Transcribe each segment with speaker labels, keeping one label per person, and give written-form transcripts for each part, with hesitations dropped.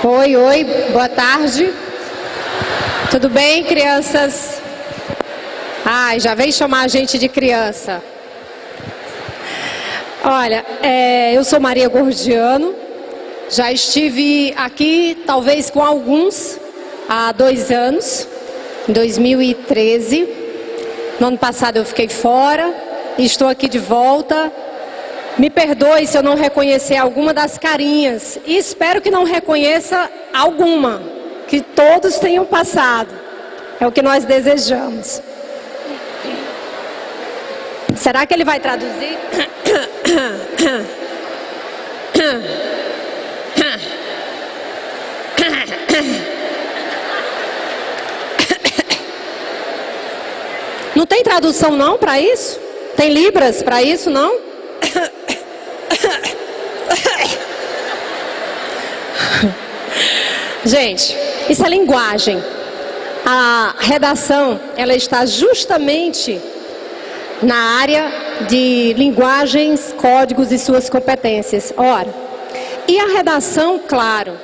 Speaker 1: Oi, boa tarde. Tudo bem, crianças? Ai, já vem chamar a gente de criança. Olha, eu sou Maria Gordiano. Já estive aqui, talvez com alguns, há 2 anos, em 2013. No ano passado eu fiquei fora e estou aqui de volta. Me perdoe se eu não reconhecer alguma das carinhas. E espero que não reconheça alguma. Que todos tenham passado. É o que nós desejamos. Será que ele vai traduzir? Não tem tradução não para isso? Tem libras para isso não? Gente, isso é linguagem. A redação, ela está justamente na área de linguagens, códigos e suas competências. Ora, e a redação, claro,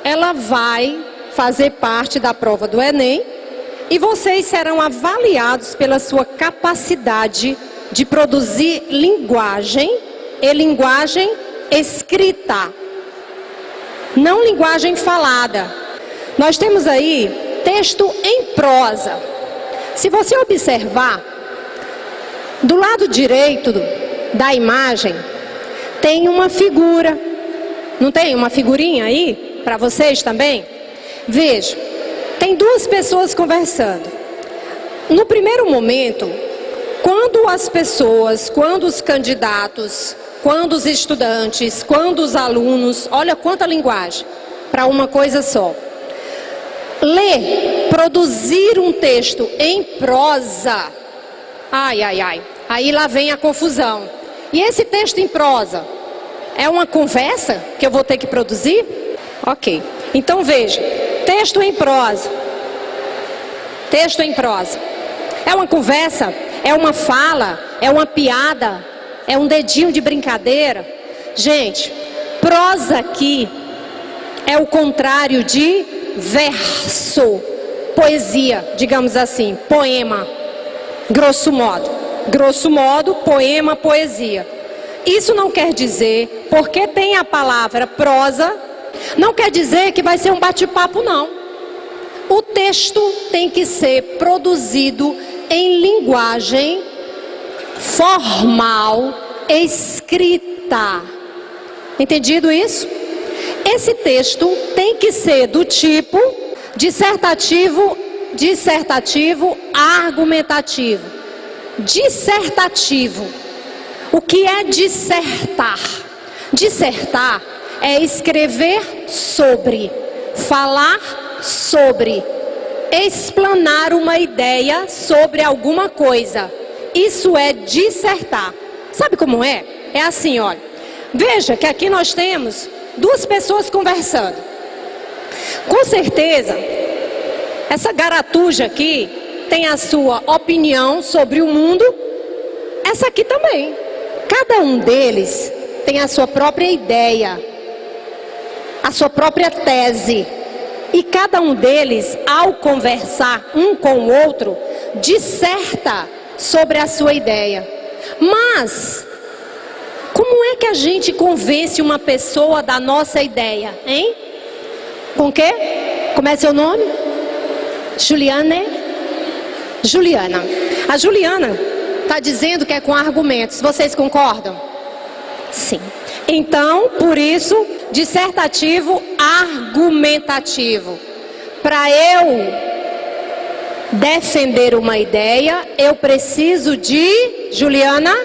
Speaker 1: ela vai fazer parte da prova do Enem e vocês serão avaliados pela sua capacidade de produzir linguagem e linguagem escrita, não linguagem falada. Nós temos aí texto em prosa. Se você observar, do lado direito da imagem tem uma figura. Não tem uma figurinha aí para vocês também? Veja, tem 2 pessoas conversando. No primeiro momento, quando as pessoas, quando os candidatos, quando os estudantes, quando os alunos, olha quanta linguagem para uma coisa só. Ler, produzir um texto em prosa, aí lá vem a confusão. E esse texto em prosa, é uma conversa que eu vou ter que produzir? Ok, então veja, texto em prosa. Texto em prosa. É uma conversa? É uma fala? É uma piada? É um dedinho de brincadeira? Gente, prosa aqui é o contrário de verso. Poesia, digamos assim, poema. Grosso modo, poema, poesia. Isso não quer dizer, porque tem a palavra prosa, não quer dizer que vai ser um bate-papo, não. O texto tem que ser produzido em linguagem formal, escrita. Entendido isso? Esse texto tem que ser do tipo dissertativo, argumentativo. Dissertativo. O que é dissertar? Dissertar é escrever sobre, falar sobre, explanar uma ideia sobre alguma coisa. Isso é dissertar. Sabe como é? É assim, olha. Veja que aqui nós temos 2 pessoas conversando. Com certeza, essa garatuja aqui tem a sua opinião sobre o mundo. Essa aqui também. Cada um deles tem a sua própria ideia, a sua própria tese. E cada um deles, ao conversar um com o outro, disserta sobre a sua ideia. Mas, como é que a gente convence uma pessoa da nossa ideia, hein? Com o quê? Como é seu nome? Juliana. A Juliana está dizendo que é com argumentos. Vocês concordam? Sim. Então, por isso, dissertativo argumentativo. Para eu defender uma ideia, eu preciso de, Juliana,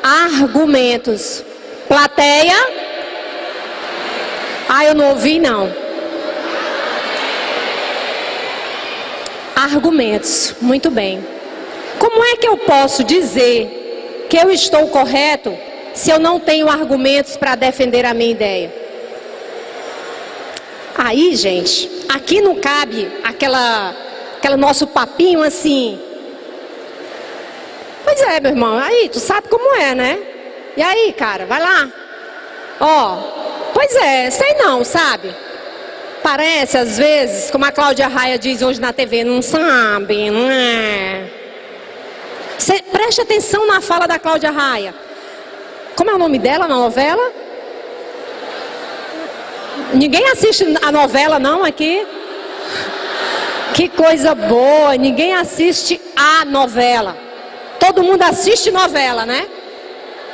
Speaker 1: argumentos. Plateia? Eu não ouvi não. Argumentos. Muito bem. Como é que eu posso dizer que eu estou correto se eu não tenho argumentos para defender a minha ideia? Aí, gente, aqui não cabe aquela nosso papinho assim. Pois é, meu irmão, aí, tu sabe como é, né? E aí, cara, vai lá. Pois é, sei não, sabe? Parece, às vezes, como a Cláudia Raia diz hoje na TV, não sabe, não é? Você preste atenção na fala da Cláudia Raia. Como é o nome dela na novela? Ninguém assiste a novela não aqui? Que coisa boa, ninguém assiste a novela. Todo mundo assiste novela, né?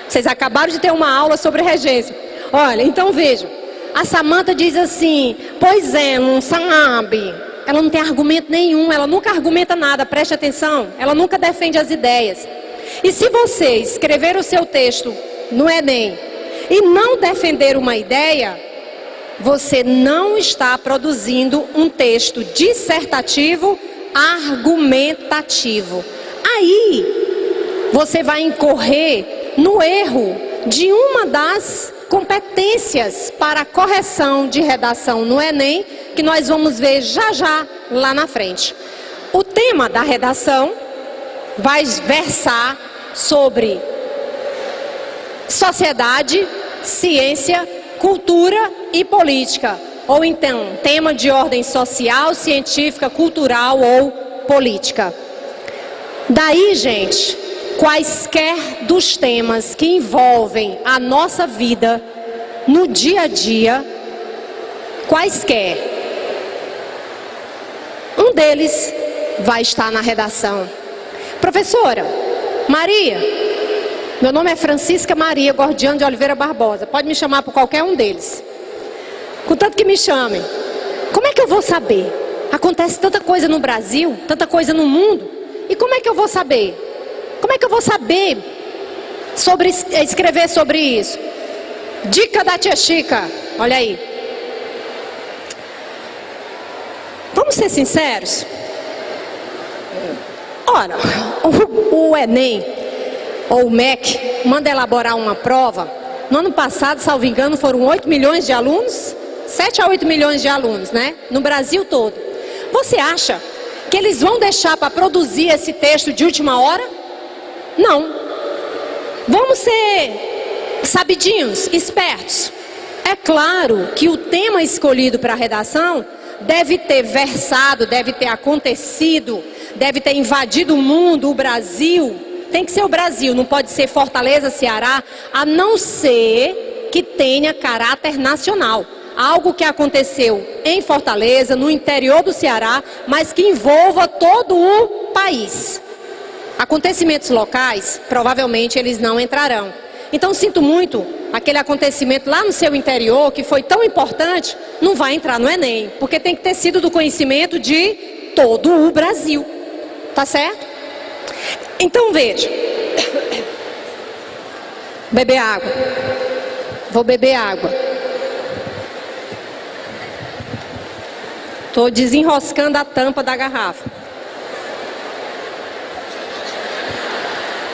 Speaker 1: Vocês acabaram de ter uma aula sobre regência. Olha, então vejam. A Samantha diz assim, pois é, não sabe. Ela não tem argumento nenhum, ela nunca argumenta nada, preste atenção. Ela nunca defende as ideias. E se você escrever o seu texto no Enem e não defender uma ideia, você não está produzindo um texto dissertativo argumentativo. Aí, você vai incorrer no erro de uma das competências para a correção de redação no Enem, que nós vamos ver já já lá na frente. O tema da redação vai versar sobre sociedade, ciência, cultura e política, ou então tema de ordem social, científica, cultural ou política. Daí, gente, quaisquer dos temas que envolvem a nossa vida no dia a dia, quaisquer, um deles vai estar na redação. Professora Maria, meu nome é Francisca Maria Gordiano de Oliveira Barbosa, pode me chamar por qualquer um deles, contanto que me chamem. Como é que eu vou saber? Acontece tanta coisa no Brasil, tanta coisa no mundo, e como é que eu vou saber? Como é que eu vou saber escrever sobre isso? Dica da tia Chica, olha aí. Vamos ser sinceros? Ora, o Enem, ou o MEC, manda elaborar uma prova. No ano passado, salvo engano, foram 8 milhões de alunos, 7 a 8 milhões de alunos, né? No Brasil todo. Você acha que eles vão deixar para produzir esse texto de última hora? Não. Vamos ser sabidinhos, espertos. É claro que o tema escolhido para a redação deve ter versado, deve ter acontecido, deve ter invadido o mundo, o Brasil. Tem que ser o Brasil, não pode ser Fortaleza, Ceará, a não ser que tenha caráter nacional. Algo que aconteceu em Fortaleza, no interior do Ceará, mas que envolva todo o país. Acontecimentos locais, provavelmente eles não entrarão. Então, sinto muito, aquele acontecimento lá no seu interior, que foi tão importante, não vai entrar no Enem, porque tem que ter sido do conhecimento de todo o Brasil. Tá certo? Então, veja. Beber água. Vou beber água. Estou desenroscando a tampa da garrafa.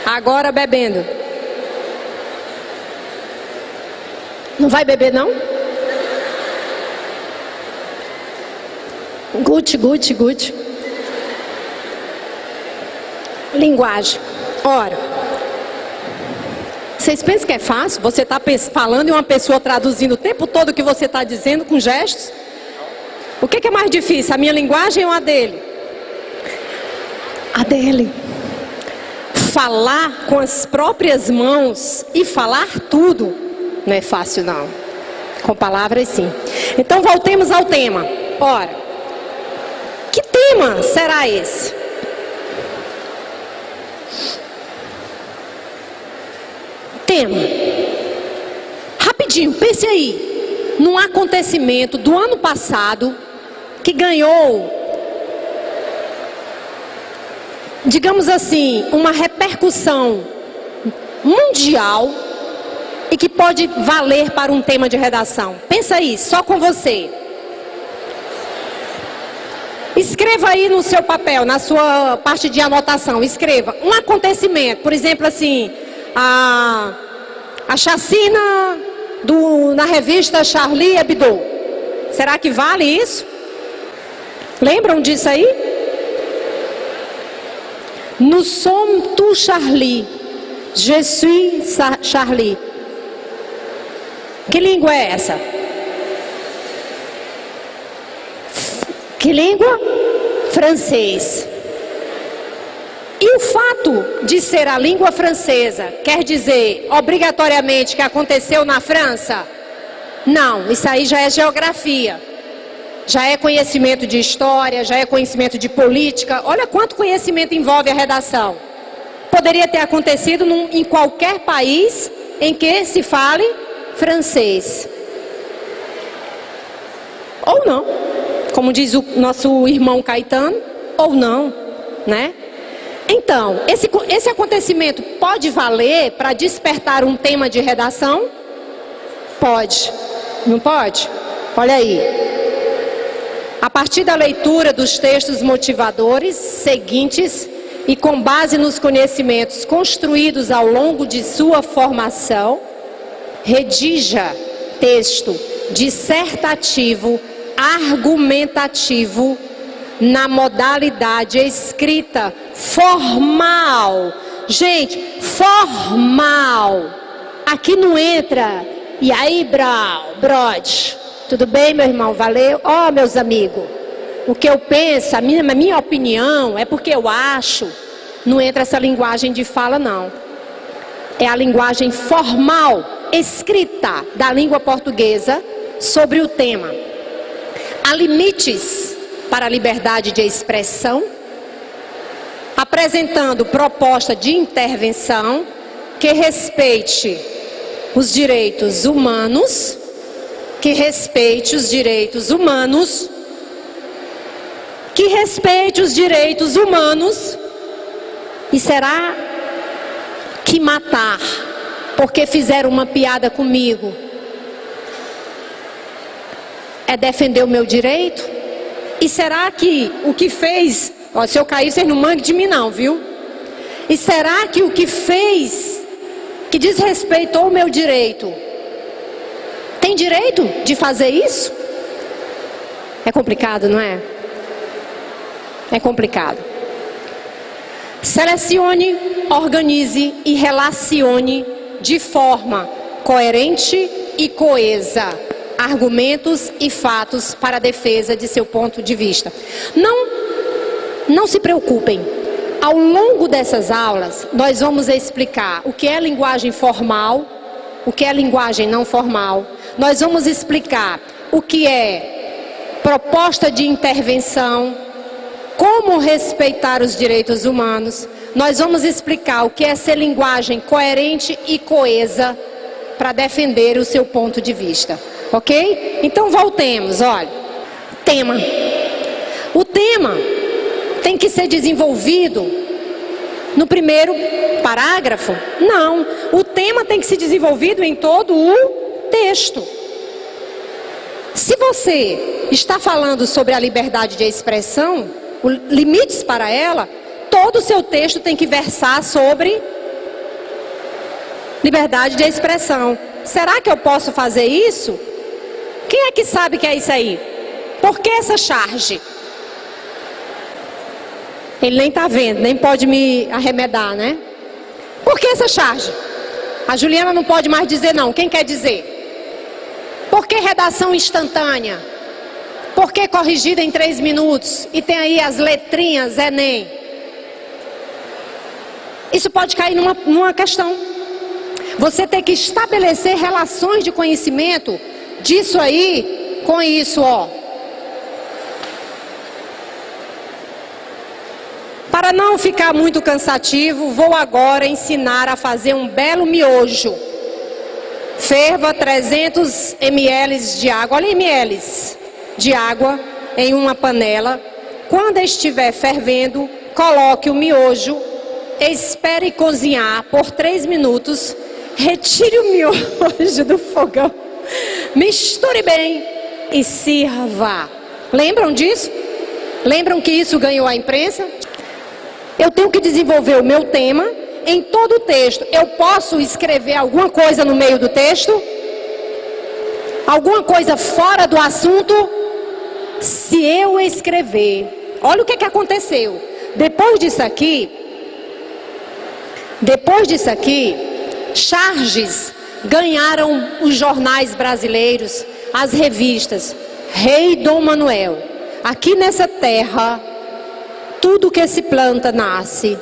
Speaker 1: Agora bebendo. Não vai beber, não? Gucci, Gucci, Gucci. Linguagem. Ora, vocês pensam que é fácil? Você está falando e uma pessoa traduzindo o tempo todo o que você está dizendo com gestos? O que é mais difícil, a minha linguagem ou a dele? A dele. Falar com as próprias mãos e falar tudo não é fácil, não. Com palavras, sim. Então, voltemos ao tema. Ora, que tema será esse? Tema. Rapidinho, pense aí. Num acontecimento do ano passado que ganhou, digamos assim, uma repercussão mundial e que pode valer para um tema de redação. Pensa aí, só com você. Escreva aí no seu papel, na sua parte de anotação, escreva um acontecimento, por exemplo assim, a chacina na revista Charlie Hebdo. Será que vale isso? Lembram disso aí? Nous sommes tous Charlie. Je suis Charlie. Que língua é essa? Que língua? Francês. E o fato de ser a língua francesa quer dizer obrigatoriamente que aconteceu na França? Não, isso aí já é geografia. Já é conhecimento de história, já é conhecimento de política. Olha quanto conhecimento envolve a redação. Poderia ter acontecido em qualquer país em que se fale francês. Ou não. Como diz o nosso irmão Caetano, ou não, né? Então, esse acontecimento pode valer para despertar um tema de redação? Pode. Não pode? Olha aí. A partir da leitura dos textos motivadores seguintes e com base nos conhecimentos construídos ao longo de sua formação, redija texto dissertativo, argumentativo, na modalidade escrita formal. Gente, formal. Aqui não entra. E aí, brode? Tudo bem, meu irmão? Valeu? Ó, meus amigos, o que eu penso, a minha opinião, é porque eu acho. Não entra essa linguagem de fala, não. É a linguagem formal, escrita da língua portuguesa sobre o tema. Há limites para a liberdade de expressão, apresentando proposta de intervenção que respeite os direitos humanos, que respeite os direitos humanos, que respeite os direitos humanos. E será que matar porque fizeram uma piada comigo é defender o meu direito? E será que o que fez... Ó, se eu cair, vocês não manguem de mim não, viu? E será que o que fez, que desrespeitou o meu direito, tem direito de fazer isso? É complicado, não é? É complicado. Selecione, organize e relacione de forma coerente e coesa argumentos e fatos para a defesa de seu ponto de vista. Não se preocupem. Ao longo dessas aulas, nós vamos explicar o que é linguagem formal, o que é linguagem não formal. Nós vamos explicar o que é proposta de intervenção, como respeitar os direitos humanos. Nós vamos explicar o que é ser linguagem coerente e coesa para defender o seu ponto de vista. Ok? Então voltemos, olha. Tema. O tema tem que ser desenvolvido no primeiro parágrafo? Não. O tema tem que ser desenvolvido em todo o texto. Se você está falando sobre a liberdade de expressão, limites para ela, todo o seu texto tem que versar sobre liberdade de expressão. Será que eu posso fazer isso? Quem é que sabe que é isso aí? Por que essa charge? Ele nem está vendo, nem pode me arremedar, né? Por que essa charge? A Juliana não pode mais dizer não. Quem quer dizer? Por que redação instantânea? Por que corrigida em 3 minutos? E tem aí as letrinhas Enem. Isso pode cair numa questão. Você tem que estabelecer relações de conhecimento disso aí com isso, ó. Para não ficar muito cansativo, vou agora ensinar a fazer um belo miojo. Ferva 300 ml de água, olha ml de água em uma panela. Quando estiver fervendo, coloque o miojo, espere cozinhar por 3 minutos, retire o miojo do fogão, misture bem e sirva. Lembram disso? Lembram que isso ganhou a imprensa? Eu tenho que desenvolver o meu tema em todo o texto. Eu posso escrever alguma coisa no meio do texto? Alguma coisa fora do assunto? Se eu escrever, olha o que aconteceu. Depois disso aqui, charges ganharam os jornais brasileiros, as revistas. Rei Dom Manuel, aqui nessa terra, tudo que se planta nasce.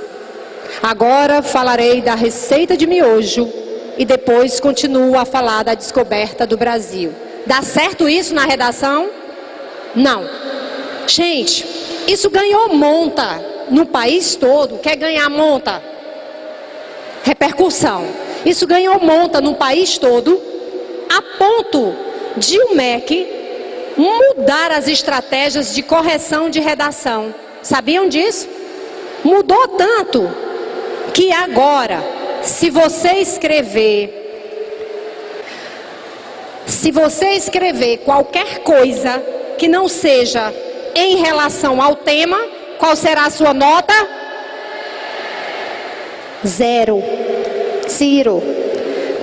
Speaker 1: Agora falarei da receita de miojo e depois continuo a falar da descoberta do Brasil. Dá certo isso na redação? Não. Gente, isso ganhou monta no país todo. Quer ganhar monta? Repercussão. Isso ganhou monta no país todo, a ponto de o MEC mudar as estratégias de correção de redação. Sabiam disso? Mudou tanto que agora, se você escrever qualquer coisa que não seja em relação ao tema, qual será a sua nota? 0. Ciro,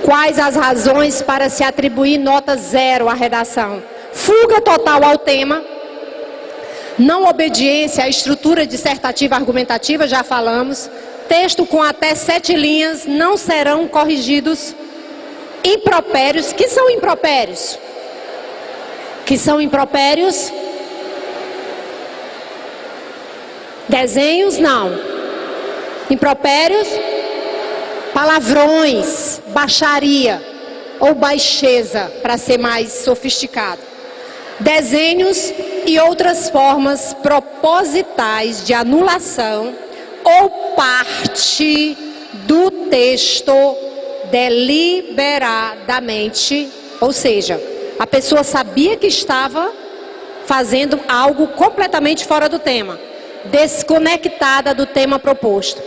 Speaker 1: quais as razões para se atribuir nota 0 à redação? Fuga total ao tema, não obediência à estrutura dissertativa argumentativa, já falamos. Texto com até 7 linhas não serão corrigidos. Impropérios, que são impropérios? Que são impropérios? Desenhos, não. Impropérios, palavrões, baixaria ou baixeza, para ser mais sofisticado. Desenhos e outras formas propositais de anulação ou parte do texto deliberadamente, ou seja, a pessoa sabia que estava fazendo algo completamente fora do tema, desconectada do tema proposto.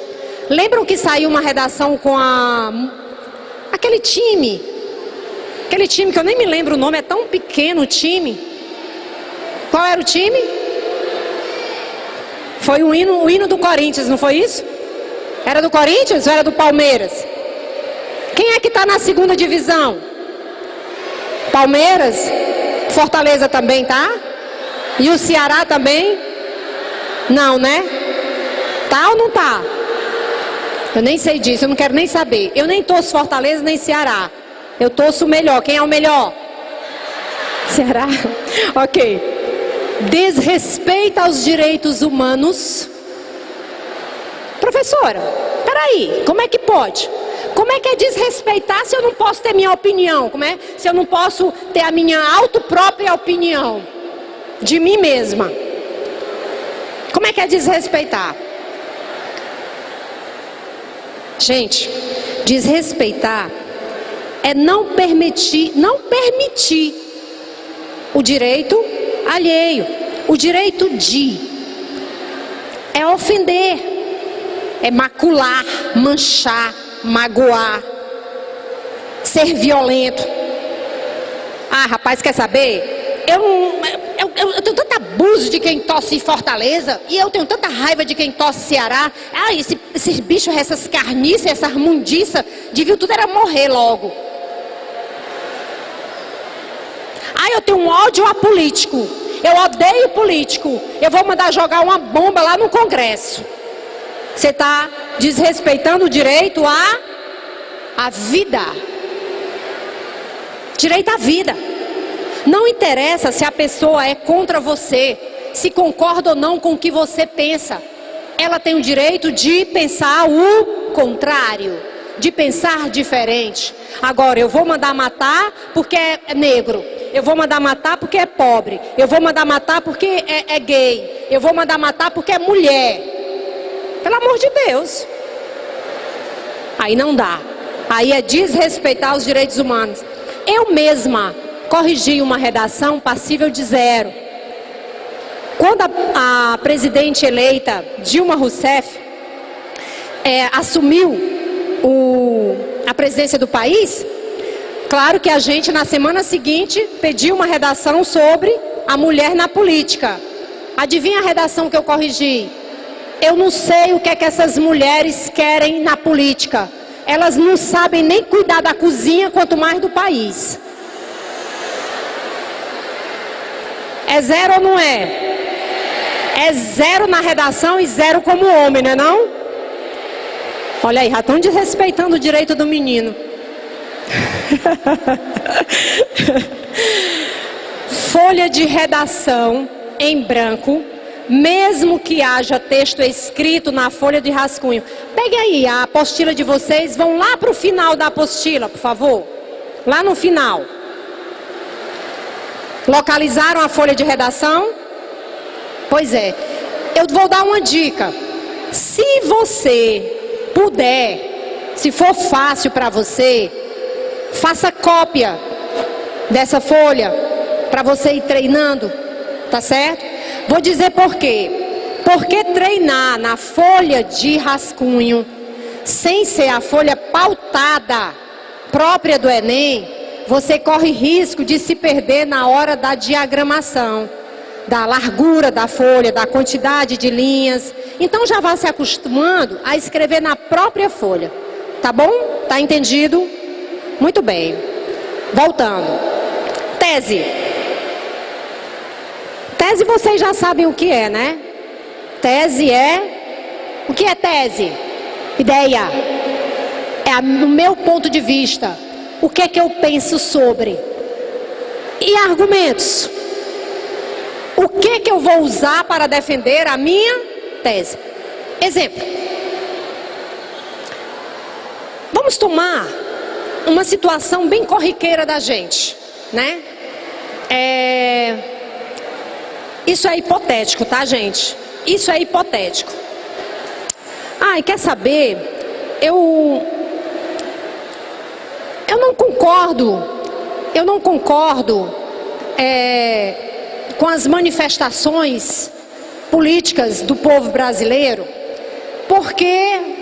Speaker 1: Lembram que saiu uma redação com aquele time que eu nem me lembro o nome, é tão pequeno o time. Qual era o time? Foi o hino do Corinthians, não foi isso? Era do Corinthians ou era do Palmeiras? Quem é que está na segunda divisão? Palmeiras? Fortaleza também, tá? E o Ceará também? Não, né? Tá ou não tá? Eu nem sei disso, eu não quero nem saber. Eu nem torço Fortaleza nem Ceará. Eu torço o melhor. Quem é o melhor? Ceará? Ok. Desrespeita aos direitos humanos. Professora, peraí, como é que pode? Como é que é desrespeitar se eu não posso ter minha opinião? Como é? Se eu não posso ter a minha própria opinião de mim mesma? Como é que é desrespeitar? Gente, desrespeitar é não permitir o direito alheio, o direito de, é ofender, é macular, manchar, magoar, ser violento. Ah, rapaz, quer saber? Eu tenho tanto abuso de quem torce em Fortaleza e eu tenho tanta raiva de quem torce Ceará. Ah, esses bichos, essas carniças, essa mundiça, deviam tudo era morrer logo. Ah, eu tenho um ódio a político. Eu odeio político. Eu vou mandar jogar uma bomba lá no Congresso. Você está desrespeitando o direito à vida. Direito à vida. Não interessa se a pessoa é contra você, se concorda ou não com o que você pensa. Ela tem o direito de pensar o contrário, de pensar diferente. Agora, eu vou mandar matar porque é negro. Eu vou mandar matar porque é pobre. Eu vou mandar matar porque é gay. Eu vou mandar matar porque é mulher. Pelo amor de Deus. Aí não dá. Aí é desrespeitar os direitos humanos. Eu mesma corrigi uma redação passível de 0. Quando a presidente eleita Dilma Rousseff assumiu a presidência do país, claro que a gente na semana seguinte pediu uma redação sobre a mulher na política. Adivinha a redação que eu corrigi? Eu não sei o que é que essas mulheres querem na política. Elas não sabem nem cuidar da cozinha, quanto mais do país. É 0 ou não é? É 0 na redação e 0 como homem, não é não? Olha aí, já estão desrespeitando o direito do menino. Folha de redação em branco, mesmo que haja texto escrito na folha de rascunho. Pegue aí a apostila de vocês, vão lá para o final da apostila, por favor. Lá no final. Localizaram a folha de redação? Pois é. Eu vou dar uma dica. Se você puder, se for fácil para você, faça cópia dessa folha para você ir treinando, tá certo? Vou dizer por quê. Porque treinar na folha de rascunho, sem ser a folha pautada própria do Enem, você corre risco de se perder na hora da diagramação, da largura da folha, da quantidade de linhas. Então já vá se acostumando a escrever na própria folha, tá bom? Tá entendido? Muito bem. Voltando. Tese. Tese vocês já sabem o que é, né? Tese é... O que é tese? Ideia. É no meu ponto de vista. O que é que eu penso sobre? E argumentos. O que é que eu vou usar para defender a minha tese? Exemplo. Vamos tomar uma situação bem corriqueira da gente, né? Isso é hipotético, tá, gente? Isso é hipotético. E quer saber? Eu não concordo com as manifestações políticas do povo brasileiro, porque,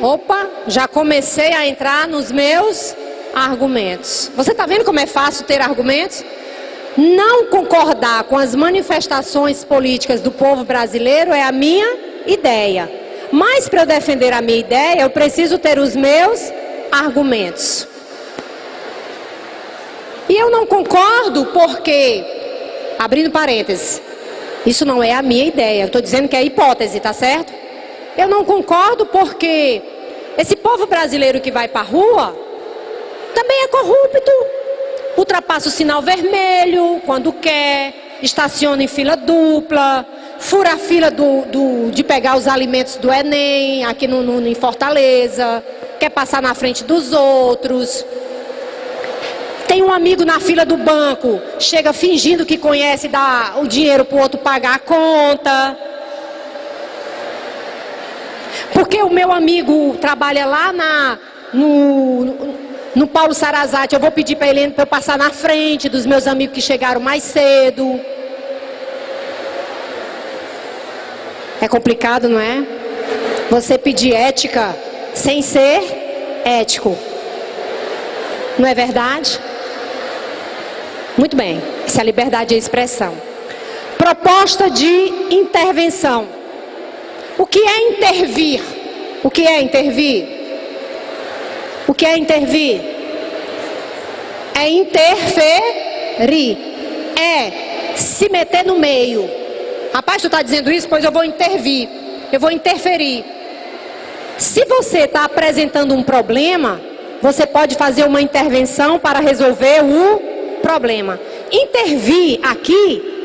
Speaker 1: já comecei a entrar nos meus argumentos. Você está vendo como é fácil ter argumentos? Não concordar com as manifestações políticas do povo brasileiro é a minha ideia. Mas para eu defender a minha ideia, eu preciso ter os meus argumentos. E eu não concordo porque, abrindo parênteses, isso não é a minha ideia, eu estou dizendo que é hipótese, tá certo? Eu não concordo porque esse povo brasileiro que vai para a rua também é corrupto. Ultrapassa o sinal vermelho quando quer, estaciona em fila dupla, fura a fila de pegar os alimentos do Enem, aqui em Fortaleza, quer passar na frente dos outros. Tem um amigo na fila do banco, chega fingindo que conhece, dá o dinheiro para o outro pagar a conta. Porque o meu amigo trabalha lá no Paulo Sarazate, eu vou pedir para ele para eu passar na frente dos meus amigos que chegaram mais cedo. É complicado, não é? Você pedir ética sem ser ético. Não é verdade? Muito bem, isso é a liberdade de expressão. Proposta de intervenção. O que é intervir? O que é intervir? O que é intervir? É interferir. É se meter no meio. Rapaz, tu está dizendo isso? Pois eu vou intervir. Eu vou interferir. Se você está apresentando um problema, você pode fazer uma intervenção para resolver o problema. Intervir aqui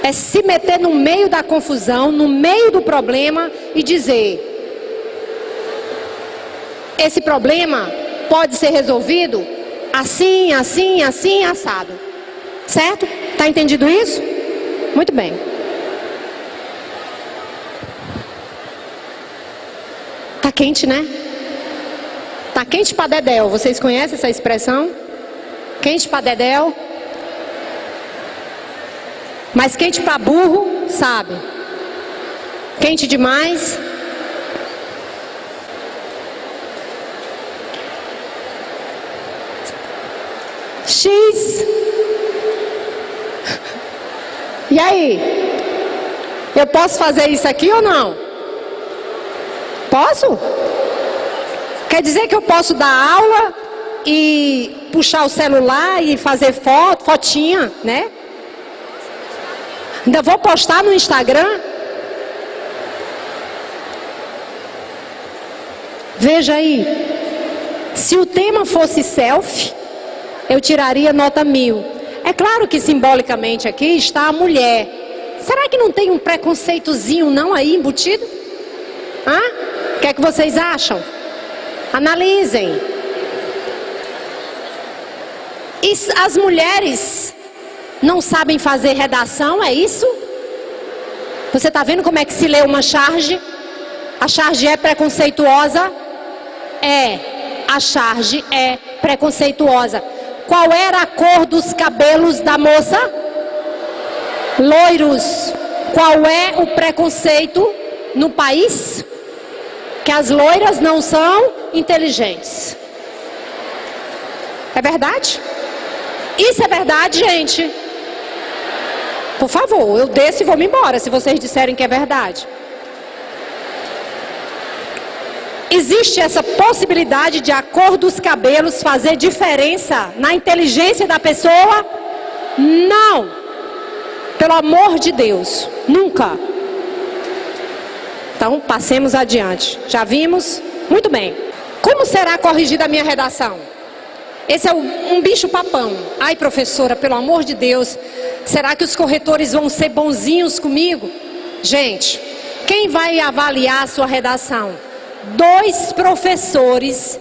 Speaker 1: é se meter no meio da confusão, no meio do problema e dizer: esse problema pode ser resolvido assim, assim, assim, assado. Certo? Tá entendido isso? Muito bem. Tá quente, né? Tá quente pra dedéu. Vocês conhecem essa expressão? Quente pra dedéu. Mas quente pra burro, sabe? Quente demais. X. E aí? Eu posso fazer isso aqui ou não? Posso? Quer dizer que eu posso dar aula e puxar o celular e fazer fotinha, né? Ainda vou postar no Instagram? Veja aí. Se o tema fosse selfie, eu tiraria nota 1000. É claro que simbolicamente aqui está a mulher. Será que não tem um preconceitozinho não aí embutido? Hã? O que é que vocês acham? Analisem. E as mulheres não sabem fazer redação, é isso? Você está vendo como é que se lê uma charge? A charge é preconceituosa? É. A charge é preconceituosa. Qual era a cor dos cabelos da moça? Loiros. Qual é o preconceito no país? Que as loiras não são inteligentes. É verdade? Isso é verdade, gente? Por favor, eu desço e vou me embora se vocês disserem que é verdade. Existe essa possibilidade de a cor dos cabelos fazer diferença na inteligência da pessoa? Não. Pelo amor de Deus, nunca. Então, passemos adiante. Já vimos? Muito bem. Como será corrigida a minha redação? Esse é um bicho papão. Ai, professora, pelo amor de Deus, será que os corretores vão ser bonzinhos comigo? Gente, quem vai avaliar a sua redação? 2 professores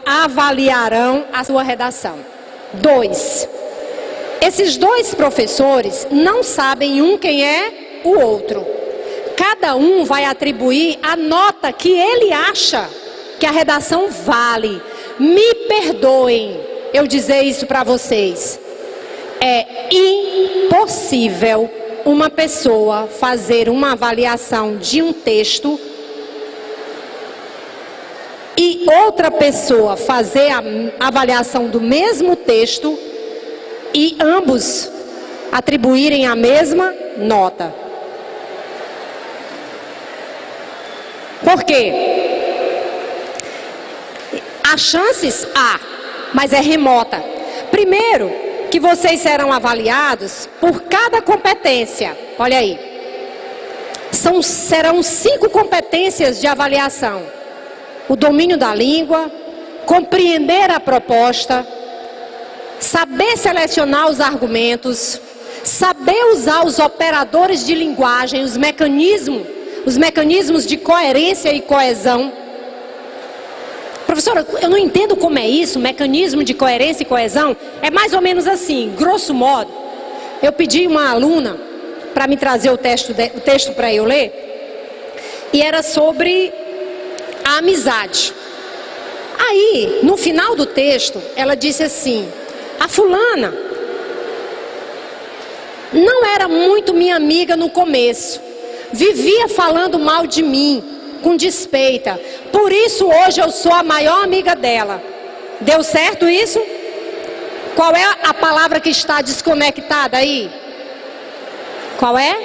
Speaker 1: avaliarão a sua redação. 2. Esses 2 professores não sabem quem é o outro. Cada um vai atribuir a nota que ele acha que a redação vale. Me perdoem eu dizer isso para vocês. É impossível uma pessoa fazer uma avaliação de um texto e outra pessoa fazer a avaliação do mesmo texto e ambos atribuírem a mesma nota. Por quê? Há chances? Há, mas é remota. Primeiro, que vocês serão avaliados por cada competência. Olha aí. Serão 5 competências de avaliação. O domínio da língua, compreender a proposta, saber selecionar os argumentos, saber usar os operadores de linguagem, os mecanismos de coerência e coesão. Professora, eu não entendo como é isso, mecanismo de coerência e coesão. É mais ou menos assim, grosso modo. Eu pedi uma aluna para me trazer o texto para eu ler, e era sobre a amizade. Aí, no final do texto, ela disse assim: a fulana não era muito minha amiga no começo, vivia falando mal de mim, com despeita, por isso hoje eu sou a maior amiga dela. Deu certo isso? Qual é a palavra que está desconectada aí? Qual é?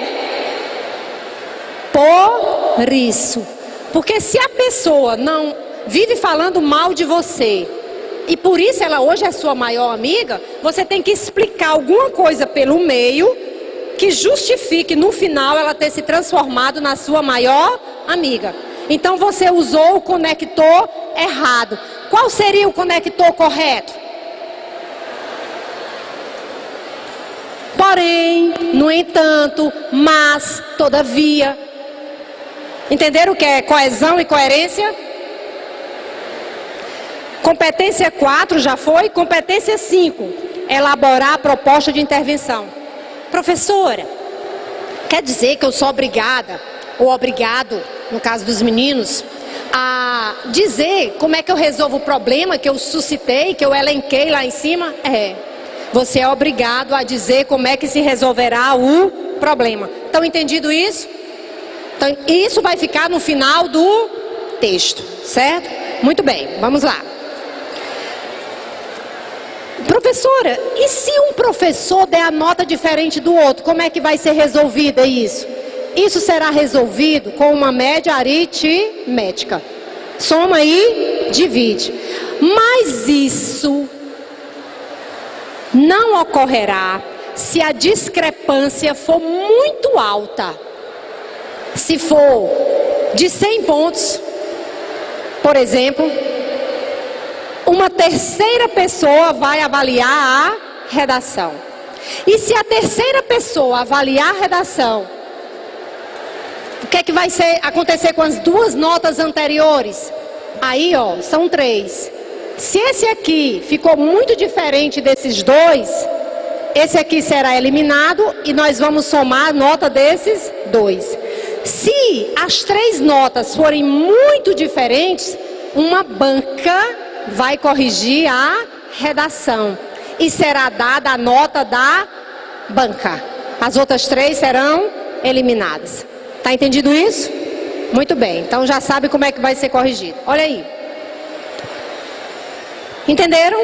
Speaker 1: Por isso. Porque se a pessoa não vive falando mal de você e por isso ela hoje é sua maior amiga, você tem que explicar alguma coisa pelo meio que justifique no final ela ter se transformado na sua maior amiga. Então você usou o conector errado. Qual seria o conector correto? Porém, no entanto, mas, todavia. Entenderam o que é coesão e coerência? Competência 4 já foi. Competência 5, elaborar a proposta de intervenção. Professora, quer dizer que eu sou obrigada, ou obrigado, no caso dos meninos, a dizer como é que eu resolvo o problema que eu suscitei, que eu elenquei lá em cima? É. Você é obrigado a dizer como é que se resolverá o problema. Estão entendido isso? Então, isso vai ficar no final do texto, certo? Muito bem, vamos lá. Professora, e se um professor der a nota diferente do outro, como é que vai ser resolvida isso? Isso será resolvido com uma média aritmética. Soma e divide. Mas isso não ocorrerá se a discrepância for muito alta. Se for de 100 pontos, por exemplo, uma terceira pessoa vai avaliar a redação. E se a terceira pessoa avaliar a redação, o que é que vai acontecer com as duas notas anteriores? Aí, ó, são 3. Se esse aqui ficou muito diferente desses dois, esse aqui será eliminado e nós vamos somar a nota desses 2. Se as 3 notas forem muito diferentes, uma banca vai corrigir a redação e será dada a nota da banca. As outras 3 serão eliminadas. Tá entendido isso? Muito bem, então já sabe como é que vai ser corrigido. Olha aí. Entenderam?